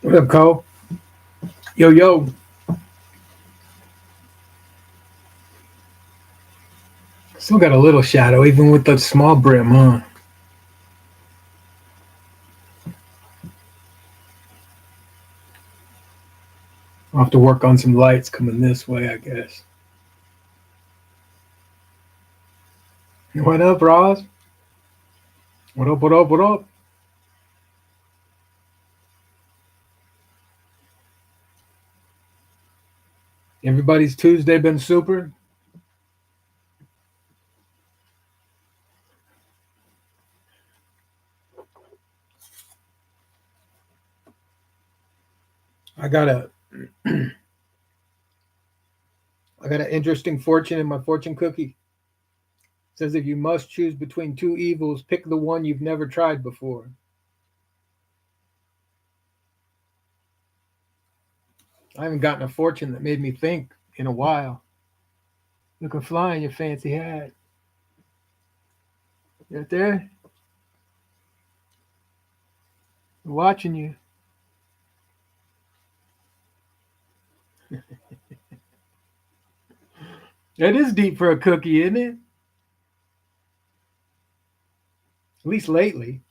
What up, Cole? Yo, yo. Still got a little shadow, even with the small brim, huh? I'll have to work on some lights coming this way, I guess. What up, Roz? What up, what up, what up? Everybody's Tuesday been super? I got a I got an interesting fortune in my fortune cookie. It says if you must choose between two evils, pick the one you've never tried before. I haven't gotten a fortune that made me think in a while. You can fly in your fancy hat. You out there? I'm watching you. That is deep for a cookie, isn't it? At least lately.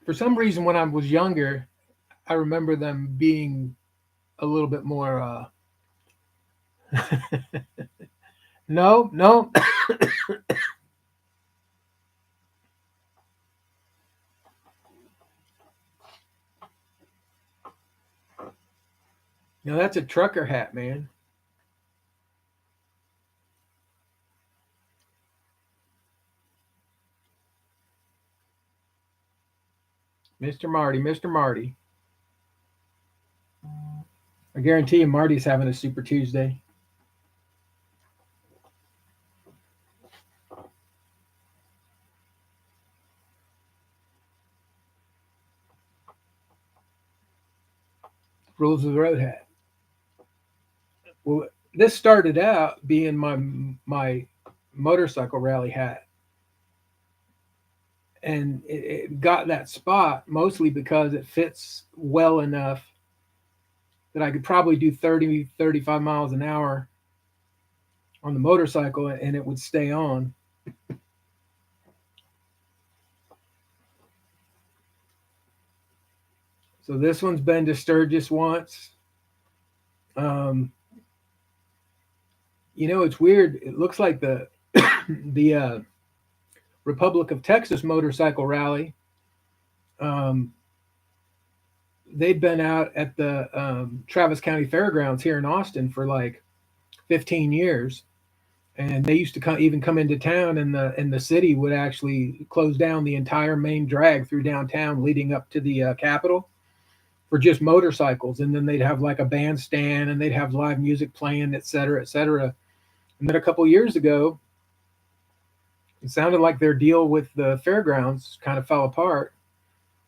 For some reason, when I was younger, I remember them being a little bit more. No, no, no. That's a trucker hat, man. Mr. Marty, Mr. Marty. I guarantee you, Marty's having a Super Tuesday. Rules of the road hat. Well, this started out being my motorcycle rally hat, and it got that spot mostly because it fits well enough that I could probably do 30, 35 miles an hour on the motorcycle and it would stay on. So this one's been to Sturgis once. Um, it's weird. It looks like the the Republic of Texas motorcycle rally. Um, they'd been out at the Travis County Fairgrounds here in Austin for like 15 years, and they used to even come into town, and the city would actually close down the entire main drag through downtown, leading up to the Capitol for just motorcycles, and then they'd have like a bandstand, and they'd have live music playing, et cetera, et cetera. And then a couple years ago, it sounded like their deal with the fairgrounds kind of fell apart,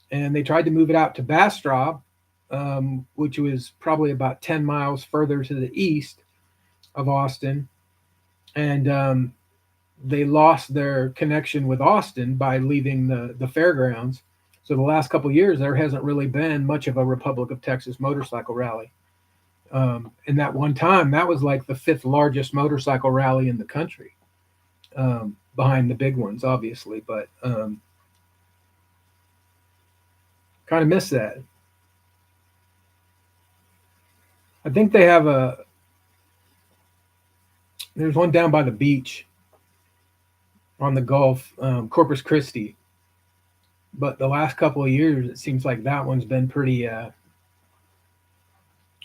and they tried to move it out to Bastrop, which was probably about 10 miles further to the east of Austin. And they lost their connection with Austin by leaving the fairgrounds. So the last couple of years, there hasn't really been much of a Republic of Texas motorcycle rally. And that one time, that was like the fifth largest motorcycle rally in the country, behind the big ones, obviously. But kind of miss that. I think they have there's one down by the beach on the Gulf, Corpus Christi. But the last couple of years, it seems like that one's been pretty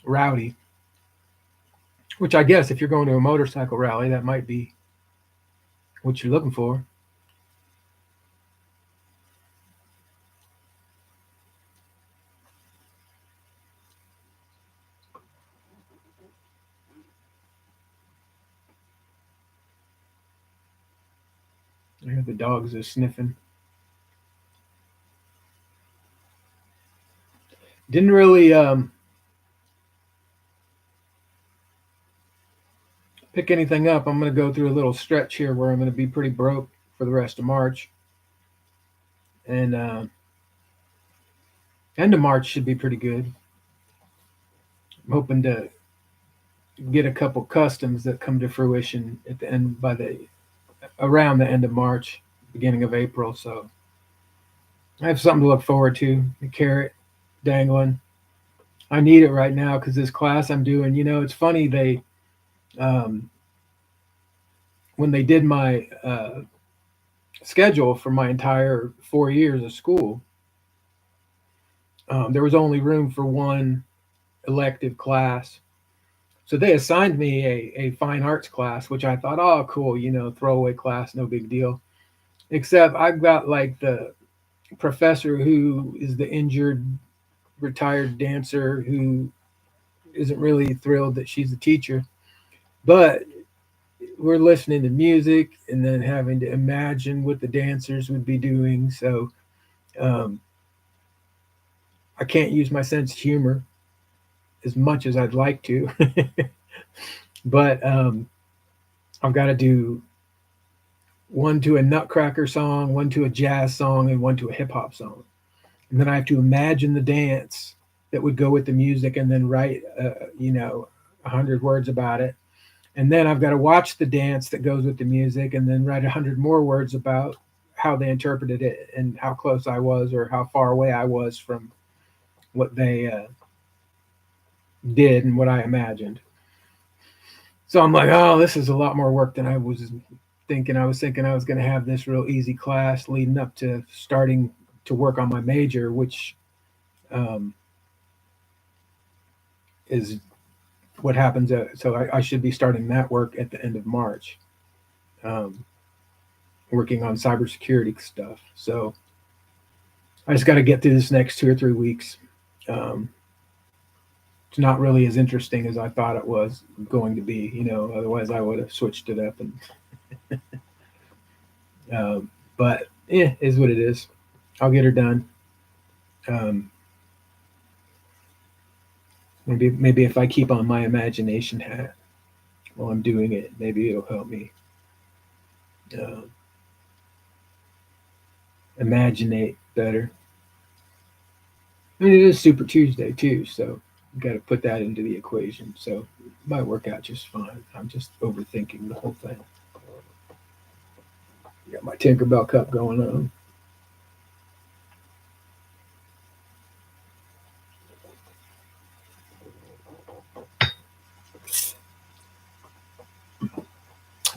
rowdy. Which I guess if you're going to a motorcycle rally, that might be what you're looking for. I hear the dogs are sniffing. Didn't really pick anything up. I'm going to go through a little stretch here where I'm going to be pretty broke for the rest of March. And End of March should be pretty good. I'm hoping to get a couple customs that come to fruition at the end by the around the end of March, beginning of April. So I have something to look forward to. The carrot dangling. I need it right now because this class I'm doing. It's funny um, when they did my schedule for my entire 4 years of school, there was only room for one elective class. So they assigned me a fine arts class, which I thought, oh, cool, throwaway class, no big deal. Except I've got like the professor who is the injured retired dancer who isn't really thrilled that she's a teacher, but we're listening to music and then having to imagine what the dancers would be doing. So um, I can't use my sense of humor as much as I'd like to, but I've got to do one to a Nutcracker song, one to a jazz song, and one to a hip hop song. And then I have to imagine the dance that would go with the music and then write, 100 words about it. And then I've got to watch the dance that goes with the music and then write 100 more words about how they interpreted it and how close I was or how far away I was from what they did and what I imagined. So I'm like, oh, this is a lot more work than I was thinking. I was thinking I was going to have this real easy class leading up to starting to work on my major, which um, is what happens. So I should be starting that work at the end of March, um, working on cybersecurity stuff. So I just got to get through this next 2 or 3 weeks. Um, it's not really as interesting as I thought it was going to be. Otherwise I would have switched it up. But is what it is. I'll get her done. Um, maybe if I keep on my imagination hat while I'm doing it, maybe it'll help me uh, imaginate better. I mean, it is Super Tuesday too, so got to put that into the equation. So it might work out just fine. I'm just overthinking the whole thing. Got my Tinkerbell cup going on.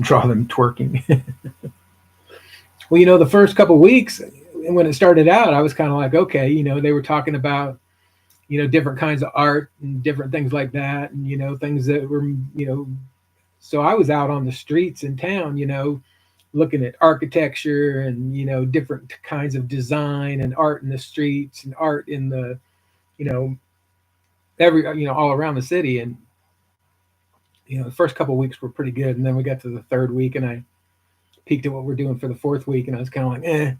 Draw them twerking. Well, the first couple of weeks when it started out, I was kind of like, okay, they were talking about, different kinds of art and different things like that, and things that were, so I was out on the streets in town, looking at architecture and different kinds of design and art in the streets and art in the you know every all around the city. And the first couple of weeks were pretty good, and then we got to the third week and I peeked at what we're doing for the fourth week and I was kind of like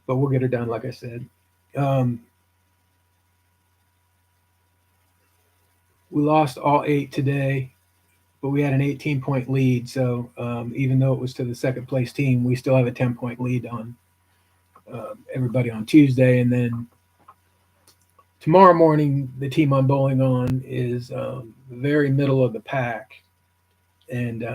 but we'll get her done, like I said. We lost all 8 today, but we had an 18-point lead. So even though it was to the second place team, we still have a 10-point lead on everybody on Tuesday. And then tomorrow morning, the team I'm bowling on is very middle of the pack. And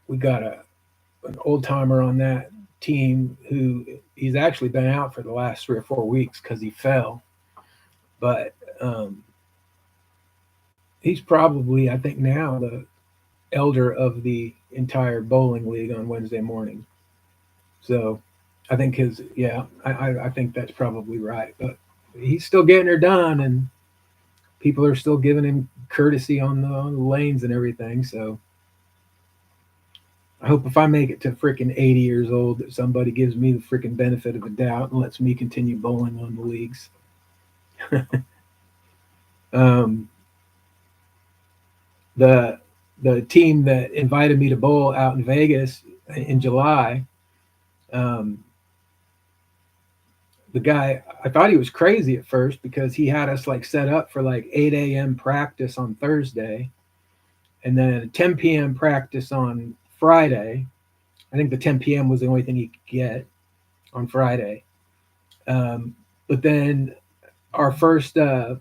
we got an old timer on that team who he's actually been out for the last 3 or 4 weeks because he fell. But he's probably, I think now, the elder of the entire bowling league on Wednesday morning. So I think I think that's probably right. But he's still getting her done, and people are still giving him courtesy on the lanes and everything. So I hope if I make it to freaking 80 years old that somebody gives me the freaking benefit of the doubt and lets me continue bowling on the leagues. The team that invited me to bowl out in Vegas in July, the guy, I thought he was crazy at first because he had us like set up for like 8 a.m. practice on Thursday and then a 10 p.m. practice on Friday. I think the 10 p.m. was the only thing he could get on Friday. But then our first uh,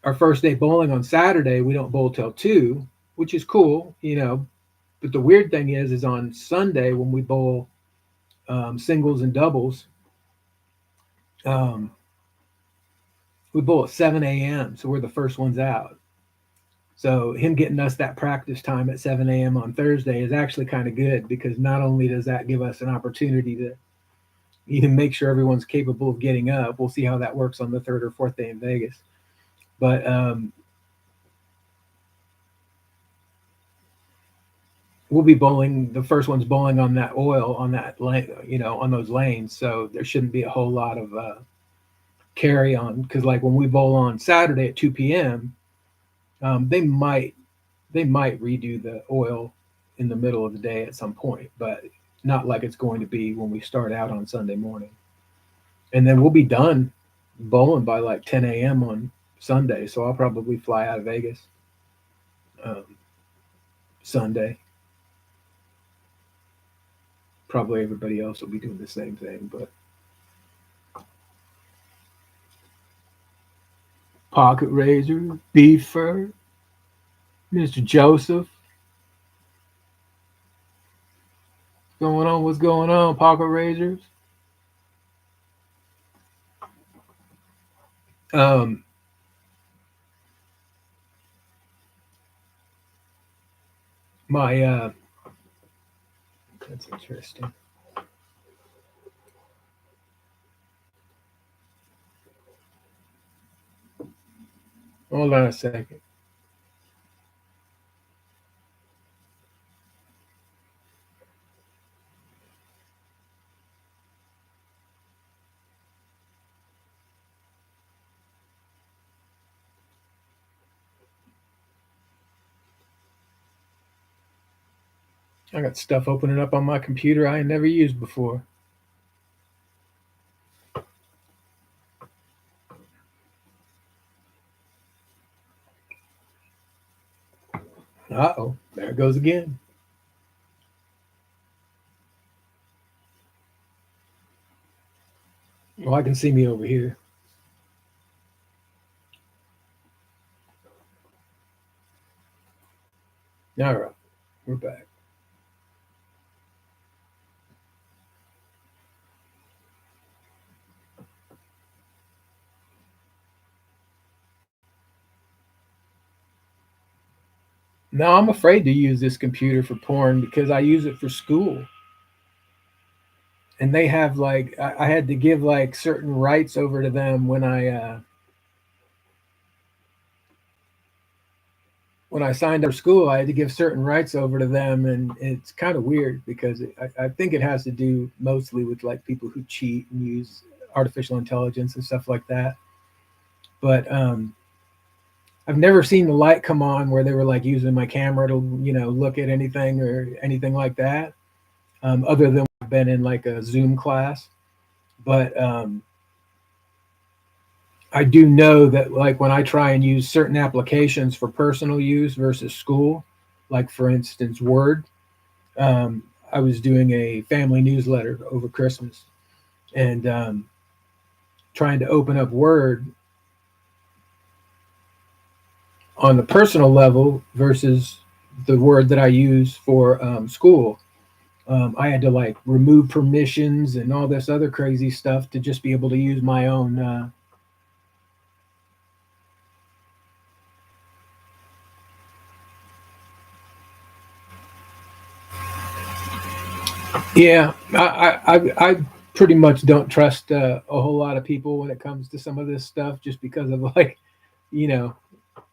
our first day bowling on Saturday, we don't bowl till 2, which is cool, you know. But the weird thing is on Sunday when we bowl singles and doubles, um, we bowl at 7 a.m. So we're the first ones out. So him getting us that practice time at 7 a.m. on Thursday is actually kind of good because not only does that give us an opportunity to even make sure everyone's capable of getting up. We'll see how that works on the third or fourth day in Vegas. But we'll be bowling. The first one's bowling on that oil on that lane, you know, on those lanes. So there shouldn't be a whole lot of carry on because, like, when we bowl on Saturday at 2 p.m., they might redo the oil in the middle of the day at some point, but not like it's going to be when we start out on Sunday morning. And then we'll be done bowling by like 10 a.m. on Sunday. So I'll probably fly out of Vegas um, Sunday. Probably everybody else will be doing the same thing, but Pocket Razor, Beefer, Mr. Joseph. Going on? What's going on, Pocket Razors? Um, my that's interesting. Hold on a second. I got stuff opening up on my computer I ain't never used before. Uh-oh, there it goes again. Well, I can see me over here. All right, we're back. Now I'm afraid to use this computer for porn because I use it for school. And they have like I had to give like certain rights over to them when I signed up for school. I had to give certain rights over to them, and it's kind of weird because I think it has to do mostly with like people who cheat and use artificial intelligence and stuff like that. But I've never seen the light come on where they were like using my camera to look at anything or anything like that. Other than I've been in like a Zoom class, but I do know that like when I try and use certain applications for personal use versus school, like for instance Word, I was doing a family newsletter over Christmas and trying to open up Word on the personal level versus the Word that I use for school. I had to like remove permissions and all this other crazy stuff to just be able to use my own. Yeah, I pretty much don't trust a whole lot of people when it comes to some of this stuff, just because of like, you know,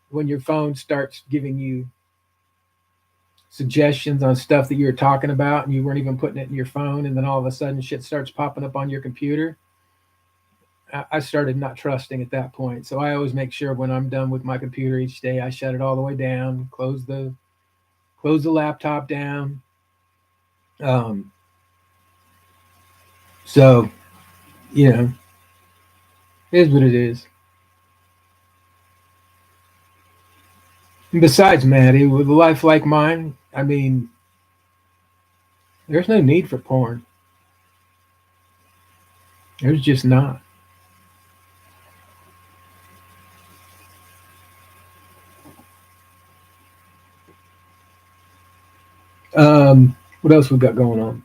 when your phone starts giving you suggestions on stuff that you were talking about and you weren't even putting it in your phone, and then all of a sudden shit starts popping up on your computer. I started not trusting at that point. So I always make sure when I'm done with my computer each day, I shut it all the way down, close the laptop down. Um, so you know, it is what it is. And besides, Maddie, with a life like mine, I mean, there's no need for porn. There's just not. What else we got going on?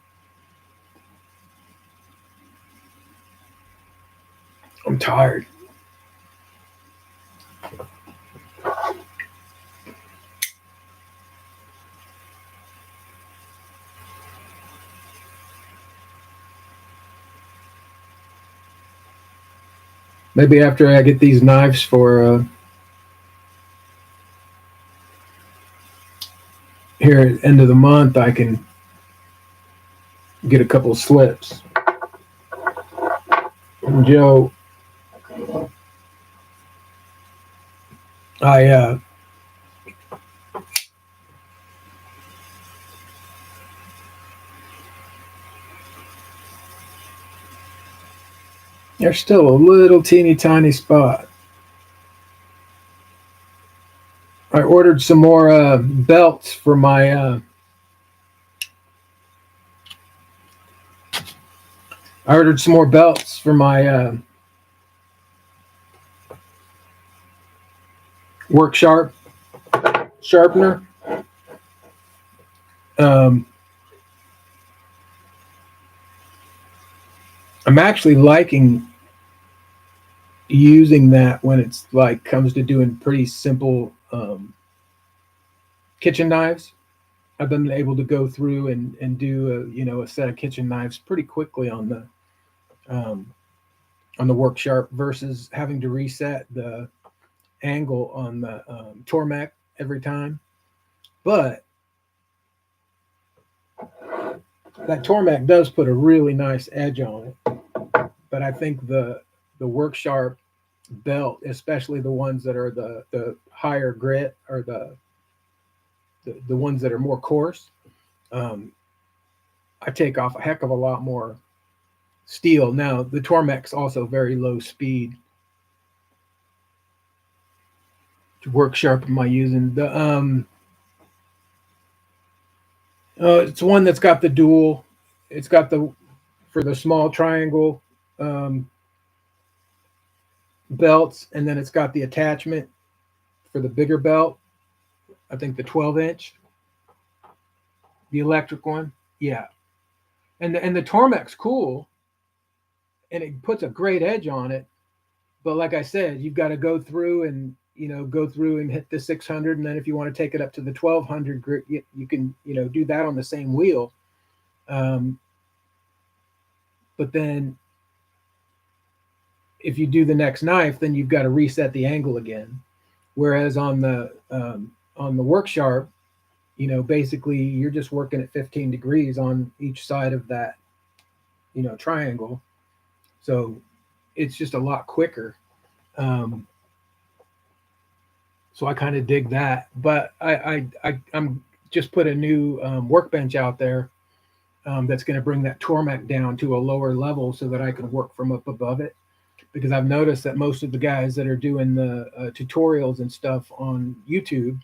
I'm tired. Maybe after I get these knives for here at the end of the month, I can get a couple of slips. And Joe, I there's still a little teeny tiny spot. I ordered some more belts for my. I ordered some more belts for my work sharpener. Um, I'm actually liking using that when it's like comes to doing pretty simple kitchen knives. I've been able to go through and do a set of kitchen knives pretty quickly um, on the work sharp versus having to reset the angle on the Tormek every time. But that Tormek does put a really nice edge on it. But I think the work sharp belt, especially the ones that are the higher grit or the ones that are more coarse, um, I take off a heck of a lot more steel. Now the Tormek's also very low speed. Which work sharp am I using? The it's one that's got the dual. It's got the for the small triangle um, belts, and then it's got the attachment for the bigger belt. I think the 12-inch, the electric one. Yeah, and the Tormek's cool, and it puts a great edge on it. But like I said, you've got to go through and go through and hit the 600, and then if you want to take it up to the 1200 grit, you can do that on the same wheel. Um, but then if you do the next knife, then you've got to reset the angle again. Whereas on the work sharp, basically you're just working at 15 degrees on each side of that triangle, so it's just a lot quicker. Um, so I kind of dig that. But I'm just put a new workbench out there that's going to bring that Tormek down to a lower level so that I can work from up above it. Because I've noticed that most of the guys that are doing the tutorials and stuff on YouTube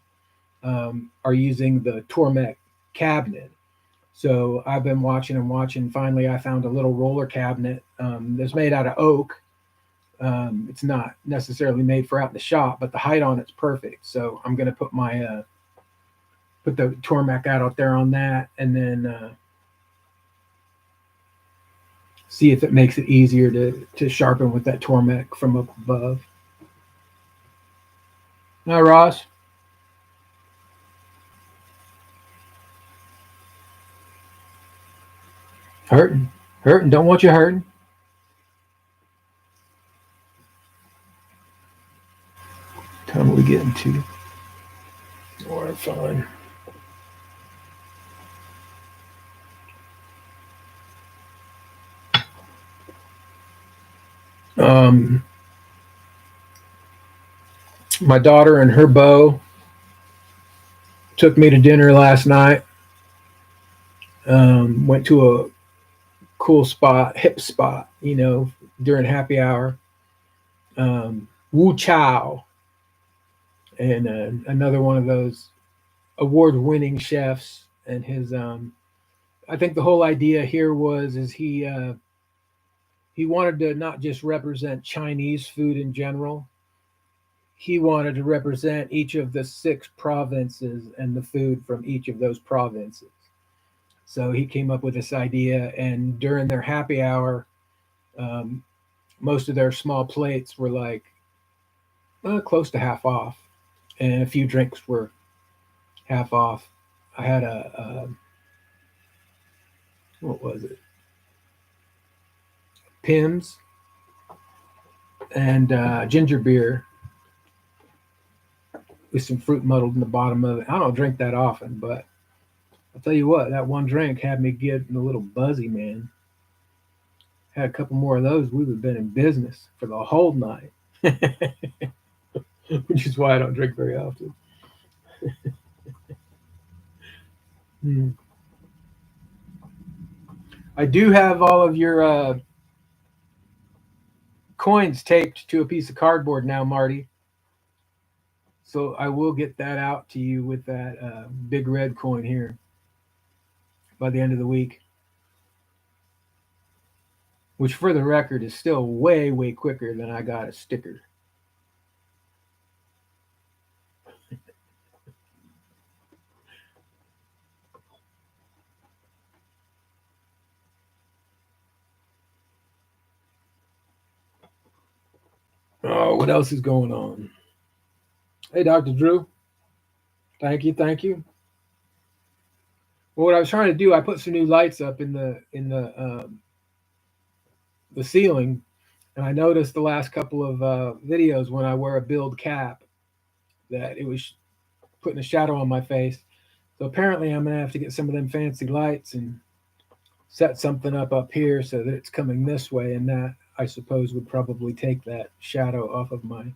are using the Tormek cabinet. So I've been watching and watching. Finally, I found a little roller cabinet that's made out of oak. It's not necessarily made for out in the shop, but the height on it's perfect. So I'm going to put put the Tormek out there on that, and then see if it makes it easier to sharpen with that Tormek from up above. Now, Ross, hurting, don't want you hurting. Time are we getting to? All right, fine. Um, my daughter and her beau took me to dinner last night. Went to a cool spot, hip spot, during happy hour. Wu Chow, and another one of those award-winning chefs. And his, I think the whole idea here was is he He wanted to not just represent Chinese food in general. He wanted to represent each of the 6 provinces and the food from each of those provinces. So he came up with this idea, and during their happy hour, um, most of their small plates were like close to half off, and a few drinks were half off. I had a what was it? Pimm's and ginger beer with some fruit muddled in the bottom of it. I don't drink that often, but I'll tell you what, that one drink had me getting a little buzzy, man. Had a couple more of those, we would have been in business for the whole night. Which is why I don't drink very often. Hmm. I do have all of your coins taped to a piece of cardboard now, Marty. So I will get that out to you with that big red coin here by the end of the week. Which, for the record, is still way, way quicker than I got a sticker. Oh, what else is going on? Hey, Dr. Drew. Thank you, thank you. Well, what I was trying to do, I put some new lights up in the ceiling, and I noticed the last couple of videos when I wear a build cap that it was putting a shadow on my face. So apparently, I'm gonna have to get some of them fancy lights and set something up here so that it's coming this way, and that I suppose would probably take that shadow off of my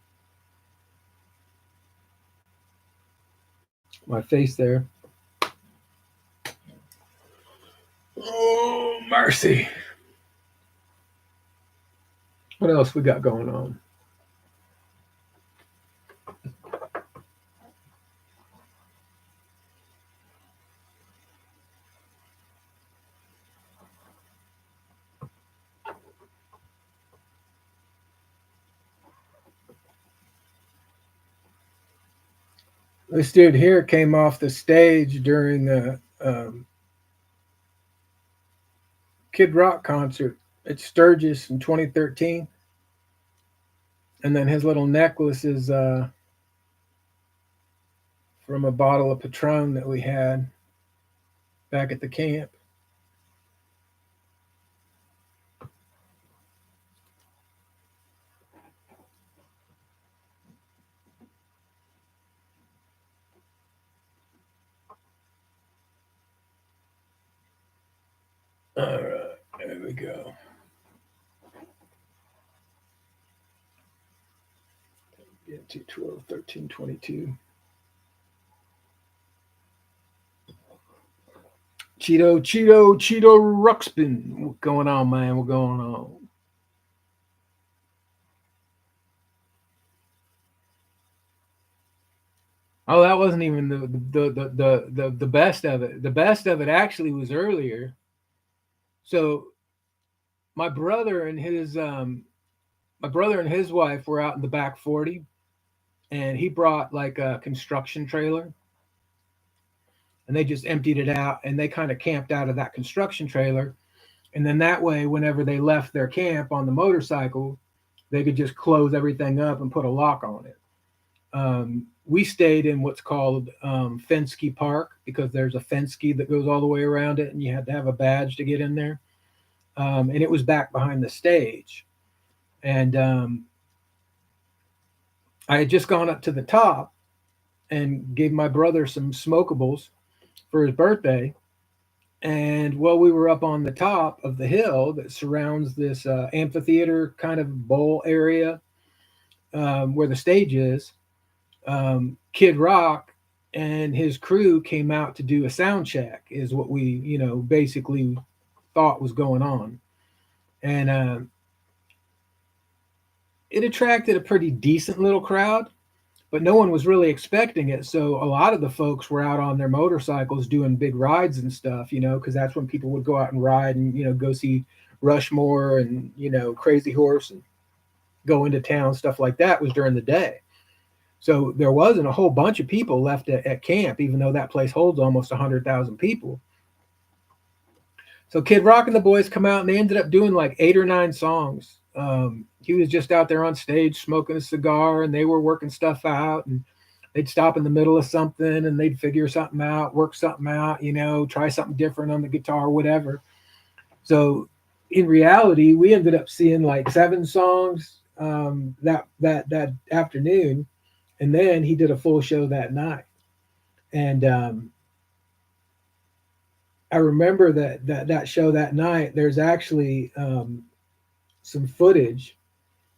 face there. Oh, mercy. What else we got going on? This dude here came off the stage during a Kid Rock concert at Sturgis in 2013, and then his little necklace is from a bottle of Patron that we had back at the camp. All right, there we go. Get to 12, 13, 22. Cheeto Ruxpin. What's going on, man? What's going on? Oh, that wasn't even the best of it. The best of it actually was earlier. So my brother and his wife were out in the back 40, and he brought like a construction trailer, and they just emptied it out, and they kind of camped out of that construction trailer, and then that way, whenever they left their camp on the motorcycle, they could just close everything up and put a lock on it. We stayed in what's called Fensky Park because there's a Fensky that goes all the way around it, and you had to have a badge to get in there. And it was back behind the stage. And I had just gone up to the top and gave my brother some smokables for his birthday. And while we were up on the top of the hill that surrounds this amphitheater kind of bowl area where the stage is, Kid Rock and his crew came out to do a sound check, is what we, basically thought was going on. And it attracted a pretty decent little crowd, but no one was really expecting it. So a lot of the folks were out on their motorcycles doing big rides and stuff, because that's when people would go out and ride and, go see Rushmore and Crazy Horse and go into town, stuff like that was during the day. So there wasn't a whole bunch of people left at camp, even though that place holds almost 100,000 people. So Kid Rock and the boys come out and they ended up doing like 8 or 9 songs. He was just out there on stage smoking a cigar, and they were working stuff out. And they'd stop in the middle of something and they'd figure something out, work something out, try something different on the guitar, whatever. So in reality, we ended up seeing like 7 songs that afternoon, and then he did a full show that night. And I remember that show that night. There's actually some footage.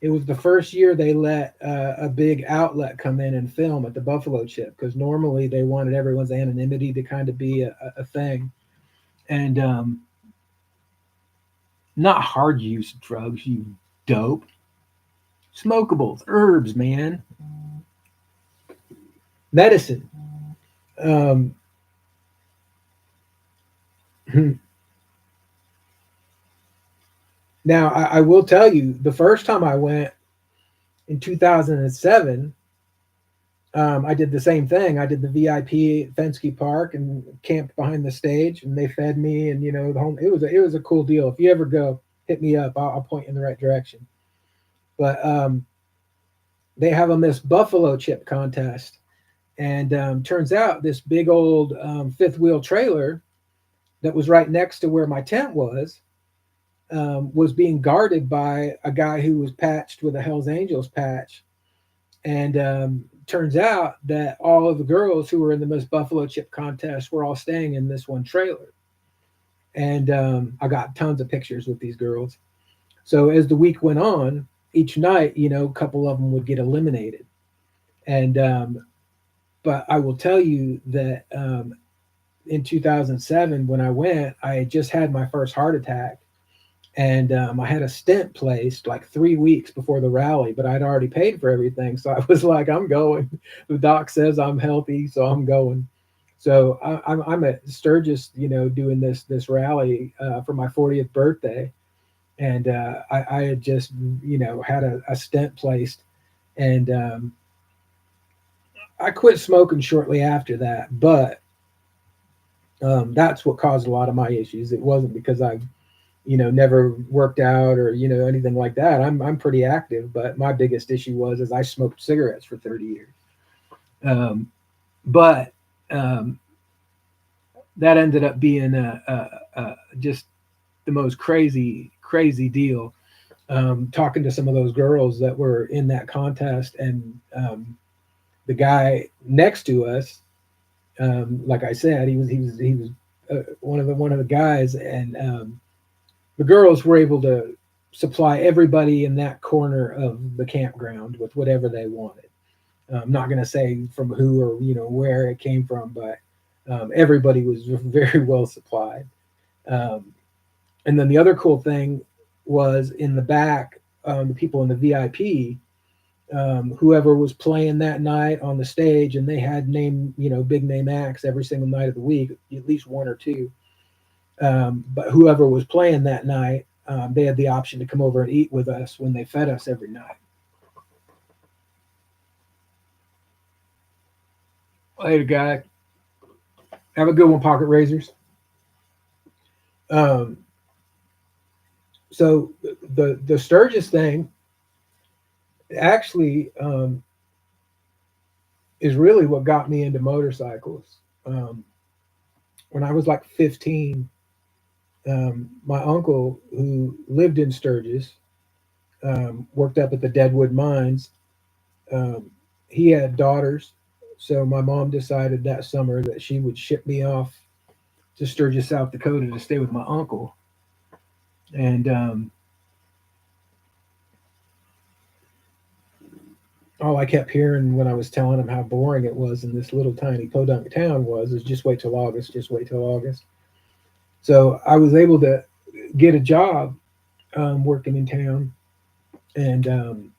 It was the first year they let a big outlet come in and film at the Buffalo Chip, because normally they wanted everyone's anonymity to kind of be a thing. And not hard use drugs, you dope. Smokables, herbs, man. Medicine. Now, I will tell you, the first time I went in 2007, I did the same thing. I did the VIP at Fenske Park and camped behind the stage, and they fed me, and the home. It was a cool deal. If you ever go, hit me up. I'll point you in the right direction. But they have a Miss Buffalo Chip contest, and turns out this big old fifth wheel trailer that was right next to where my tent was being guarded by a guy who was patched with a Hell's Angels patch. And turns out that all of the girls who were in the Miss Buffalo Chip contest were all staying in this one trailer. And I got tons of pictures with these girls. So as the week went on, each night, a couple of them would get eliminated. And but I will tell you that in 2007, when I went, I had just had my first heart attack. And I had a stent placed like 3 weeks before the rally, but I'd already paid for everything. So I was like, I'm going. The doc says I'm healthy, so I'm going. So I'm at Sturgis, doing this rally for my 40th birthday. And I had just, had a stent placed. And I quit smoking shortly after that. But that's what caused a lot of my issues. It wasn't because I never worked out or anything like that. I'm pretty active, but my biggest issue was I smoked cigarettes for 30 years. But that ended up being just the most crazy deal. Talking to some of those girls that were in that contest, and the guy next to us, like I said, he was one of the guys, and the girls were able to supply everybody in that corner of the campground with whatever they wanted. I'm not going to say from who or where it came from, but everybody was very well supplied. And then the other cool thing was in the back, the people in the VIP, whoever was playing that night on the stage, and they had big name acts every single night of the week, at least one or two. But whoever was playing that night, they had the option to come over and eat with us when they fed us every night. Later, guy. Have a good one, Pocket Razors. So the Sturgis thing actually is really what got me into motorcycles. When I was like 15, my uncle, who lived in Sturgis, worked up at the Deadwood Mines. He had daughters, so my mom decided that summer that she would ship me off to Sturgis, South Dakota, to stay with my uncle. And all I kept hearing when I was telling him how boring it was in this little tiny podunk town is just wait till August, just wait till August. So I was able to get a job working in town, and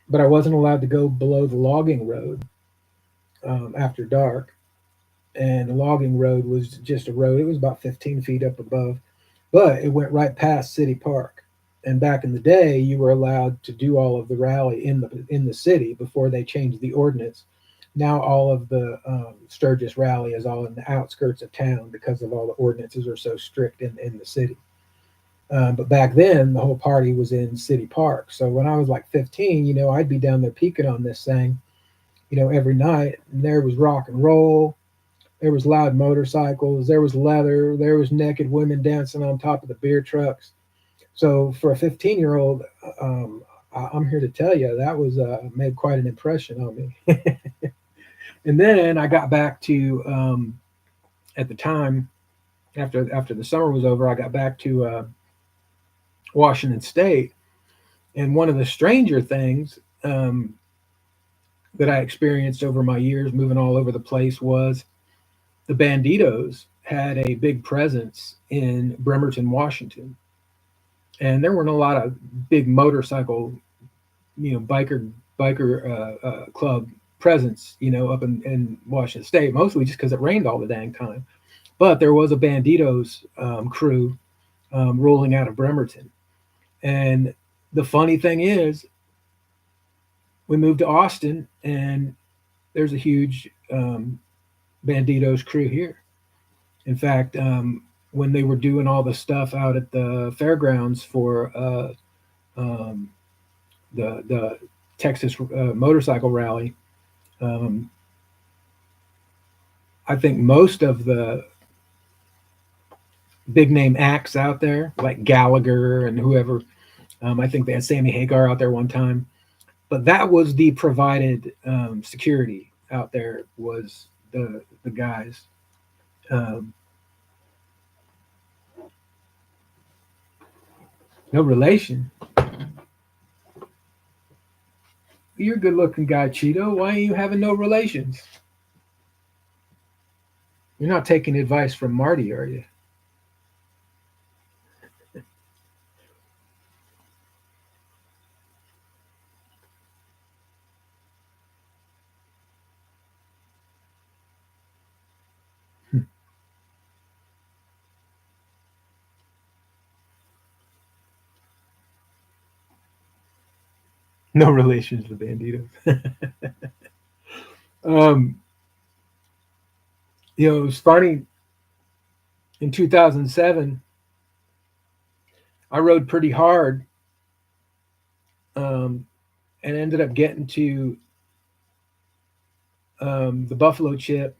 but I wasn't allowed to go below the logging road after dark. And the logging road was just a road. It was about 15 feet up above. but it went right past City Park. And back in the day, you were allowed to do all of the rally in the city before they changed the ordinance. Now all of the Sturgis rally is all in the outskirts of town because of all the ordinances are so strict in the city. But back then, the whole party was in City Park. So when I was like 15, I'd be down there peeking on this thing, every night. And there was rock and roll. There was loud motorcycles. There was leather. There was naked women dancing on top of the beer trucks. So for a 15-year-old, I'm here to tell you that was made quite an impression on me. And then I got back to at the time after the summer was over, I got back to Washington State, and one of the stranger things that I experienced over my years moving all over the place was the Banditos had a big presence in Bremerton, Washington, and there weren't a lot of big motorcycle, biker club presence, up in Washington State, mostly just because it rained all the dang time. But there was a Banditos crew rolling out of Bremerton, and the funny thing is, we moved to Austin, and there's a huge Banditos crew here. In fact, when they were doing all the stuff out at the fairgrounds for um, the Texas motorcycle rally, um, I think most of the big name acts out there, like Gallagher and whoever, I think they had Sammy Hagar out there one time. But that was the provided security out there was the guys. Um, no relation. You're a good looking guy, Cheeto. Why ain't you having no relations? You're not taking advice from Marty, are you? No relations to Banditos. um, it was funny. In 2007, I rode pretty hard um, and ended up getting to the Buffalo Chip.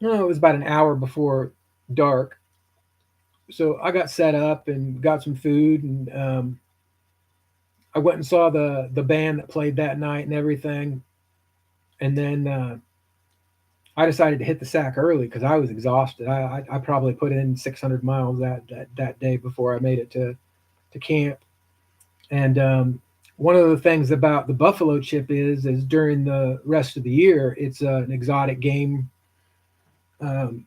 It was about an hour before dark. So I got set up and got some food, and I went and saw the band that played that night and everything. And then I decided to hit the sack early because I was exhausted. I probably put in 600 miles that day before I made it to camp. And one of the things about the Buffalo Chip is during the rest of the year, it's an exotic game um,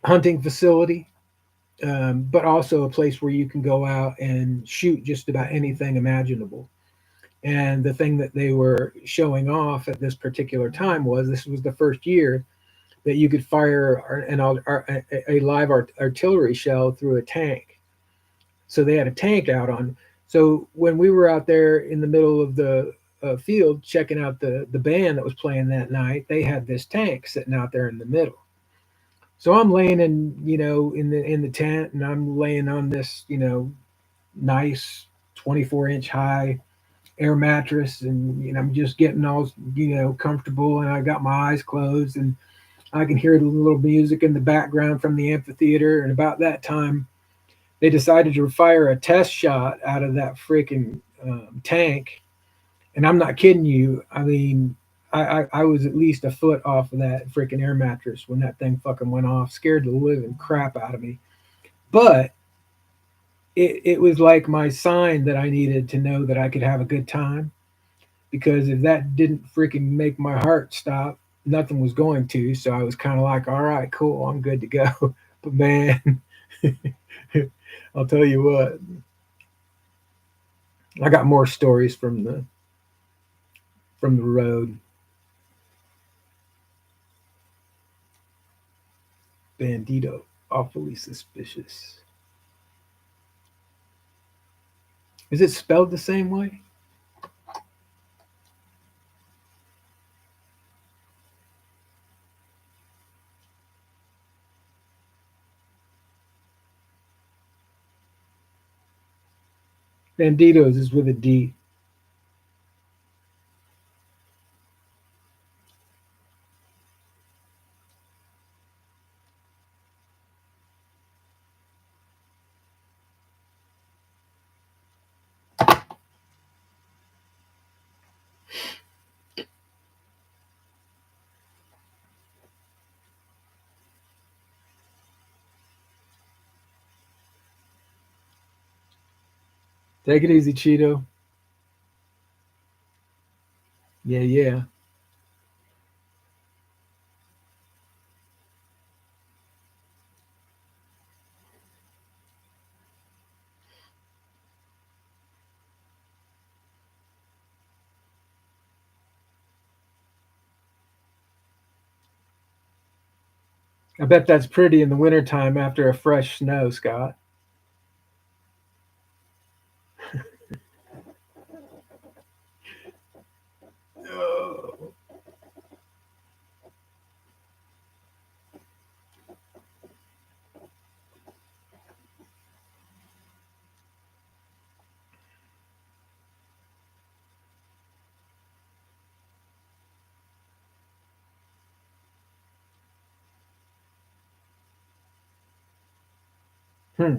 hunting facility, but also a place where you can go out and shoot just about anything imaginable. And the thing that they were showing off at this particular time was this was the first year that you could fire a live artillery shell through a tank. So they had a tank out on. So when we were out there in the middle of the field checking out the band that was playing that night, they had this tank sitting out there in the middle. So I'm laying in the tent, and I'm laying on this nice 24-inch high air mattress, and I'm just getting all comfortable, and I got my eyes closed, and I can hear the little music in the background from the amphitheater. And about that time, they decided to fire a test shot out of that freaking tank. And I'm not kidding you. I mean, I was at least a foot off of that freaking air mattress when that thing fucking went off, scared the living crap out of me. But it was like my sign that I needed to know that I could have a good time, because if that didn't freaking make my heart stop, nothing was going to. So I was kind of like, all right, cool, I'm good to go. But man, I'll tell you what, I got more stories from the road. Bandito, awfully suspicious. Is it spelled the same way? Banditos is with a D. Take it easy, Cheeto. Yeah, yeah. I bet that's pretty in the wintertime after a fresh snow, Scott. Oh. Hmm.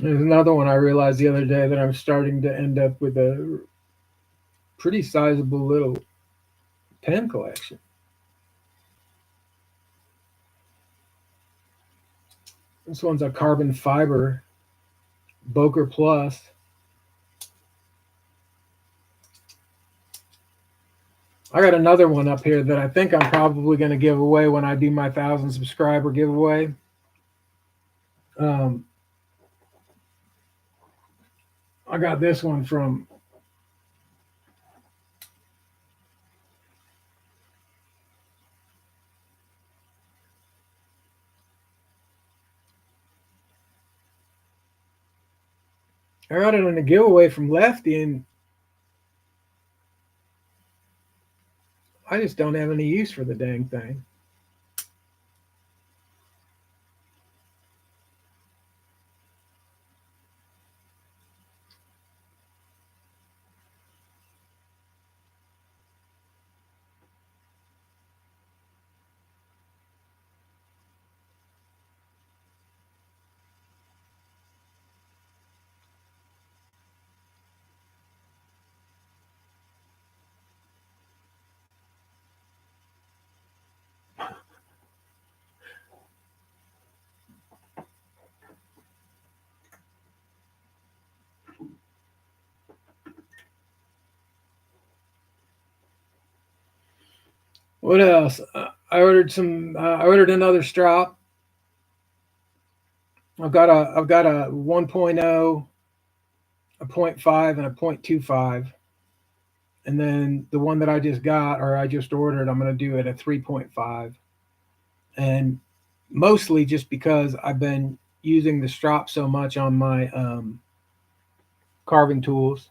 There's another one I realized the other day that I'm starting to end up with a pretty sizable little pen collection. This one's a carbon fiber Boker Plus. I got another one up here that I think I'm probably going to give away when I do my 1,000 subscriber giveaway. Um, I got this one from I got it in a giveaway from Lefty, and I just don't have any use for the dang thing. What else? I ordered some. I ordered another strop. I've got a 1.0, a point 0.5, and a 0.25. And then the one that I just got or I just ordered, I'm going to do it at 3.5. And mostly just because I've been using the strop so much on my carving tools.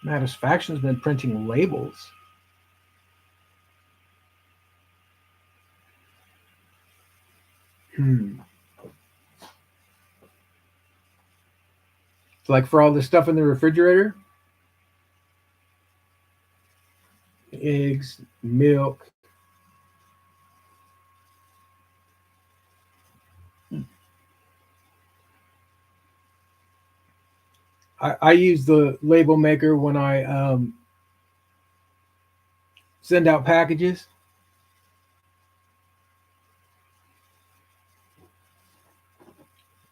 Satisfaction's been printing labels. It's like for all the stuff in the refrigerator, eggs, milk. I use the label maker when I send out packages.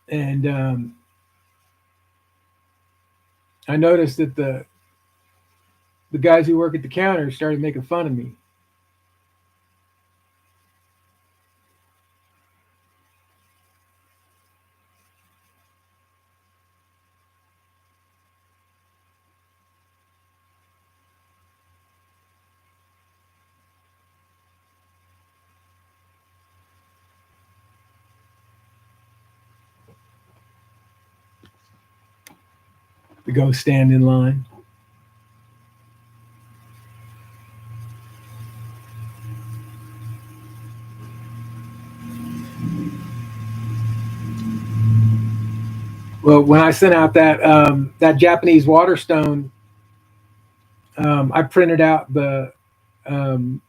And I noticed that the guys who work at the counter started making fun of me. to go stand in line. Well, when I sent out that Japanese water stone, I printed out um,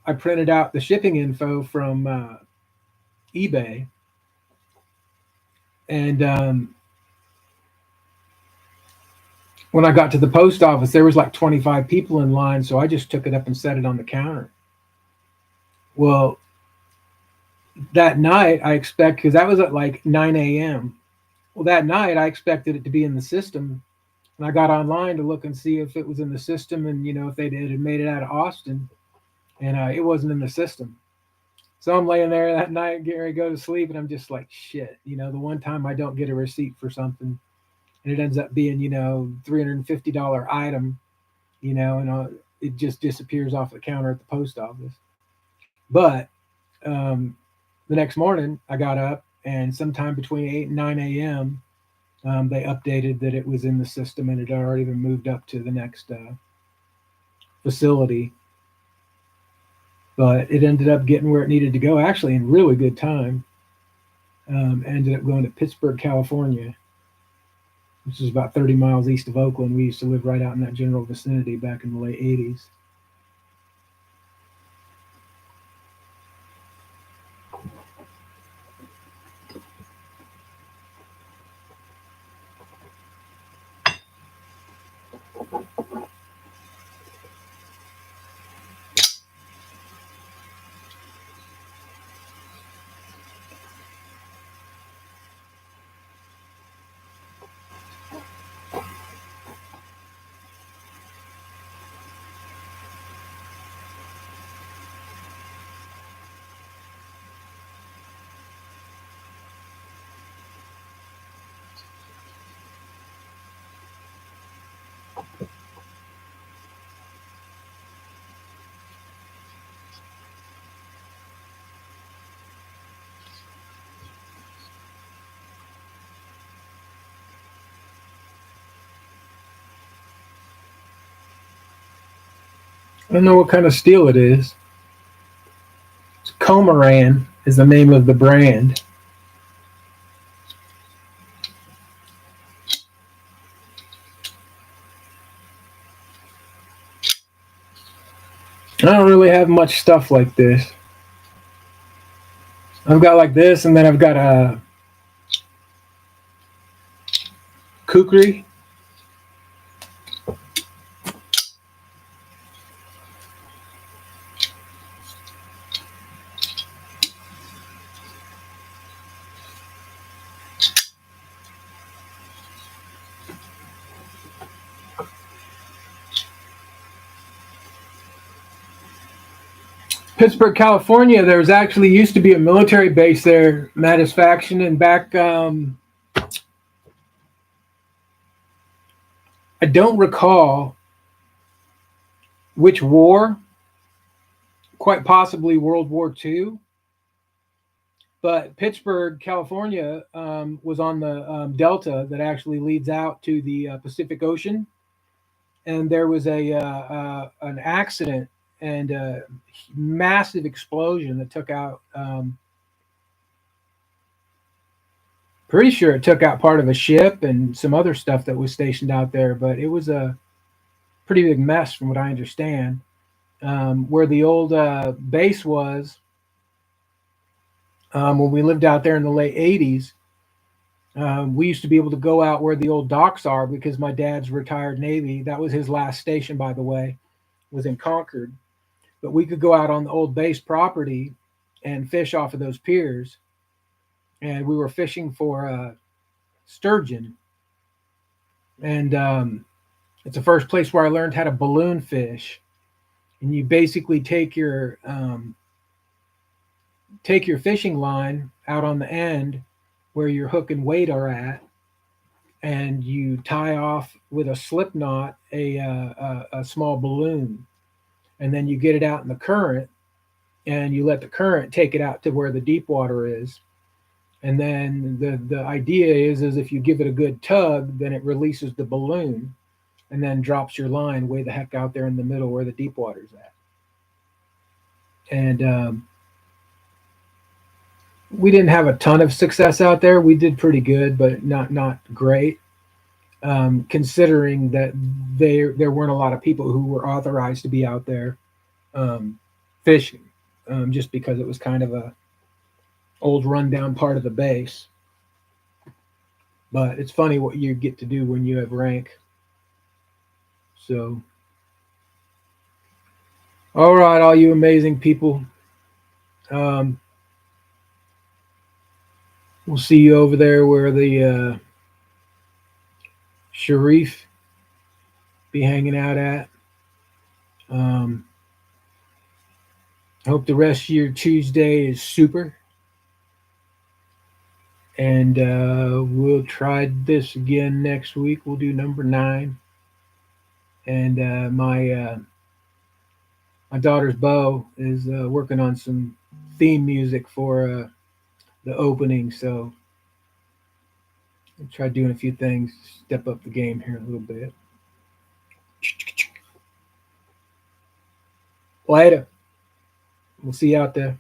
the shipping info from eBay, and when I got to the post office, there was like 25 people in line, so I just took it up and set it on the counter. Well, that night I expect, because that was at like 9 a.m. Well, that night I expected it to be in the system, and I got online to look and see if it was in the system, and if they had made it out of Austin, and it wasn't in the system. So I'm laying there that night, getting ready to go to sleep, and I'm just like, shit. The one time I don't get a receipt for something, and it ends up being $350 item, it just disappears off the counter at the post office. But the next morning, I got up, and sometime between 8 and 9 a.m., they updated that it was in the system and it had already been moved up to the next facility. But it ended up getting where it needed to go, actually, in really good time. Ended up going to Pittsburg, California, which is about 30 miles east of Oakland. We used to live right out in that general vicinity back in the late 80s. I don't know what kind of steel it is. Comaran is the name of the brand. I don't really have much stuff like this. I've got like this, and then I've got a kukri. Pittsburg, California, there was actually used to be a military base there, Mattis Faction, and back, I don't recall which war, quite possibly World War II, but Pittsburg, California was on the delta that actually leads out to the Pacific Ocean, and there was an accident and a massive explosion that took out, pretty sure it took out part of a ship and some other stuff that was stationed out there, but it was a pretty big mess from what I understand. Where the old base was, when we lived out there in the late 80s, we used to be able to go out where the old docks are because my dad's retired Navy. That was his last station, by the way, was in Concord. But we could go out on the old base property and fish off of those piers. And we were fishing for sturgeon. And it's the first place where I learned how to balloon fish. And you basically take your fishing line out on the end where your hook and weight are at, and you tie off with a slip knot a small balloon, and then you get it out in the current, and you let the current take it out to where the deep water is, And then the idea is if you give it a good tug, then it releases the balloon and then drops your line way the heck out there in the middle where the deep water's at. And we didn't have a ton of success out there. We did pretty good, but not great, considering that there weren't a lot of people who were authorized to be out there um, fishing, just because it was kind of a old rundown part of the base. But it's funny what you get to do when you have rank. So, all right, all you amazing people. Um, we'll see you over there where the Sharif be hanging out at. Um, I hope the rest of your Tuesday is super. And we'll try this again next week. We'll do number 9. And my daughter's Bo is working on some theme music for the opening. So I'll try doing a few things, step up the game here a little bit. Later. We'll see you out there.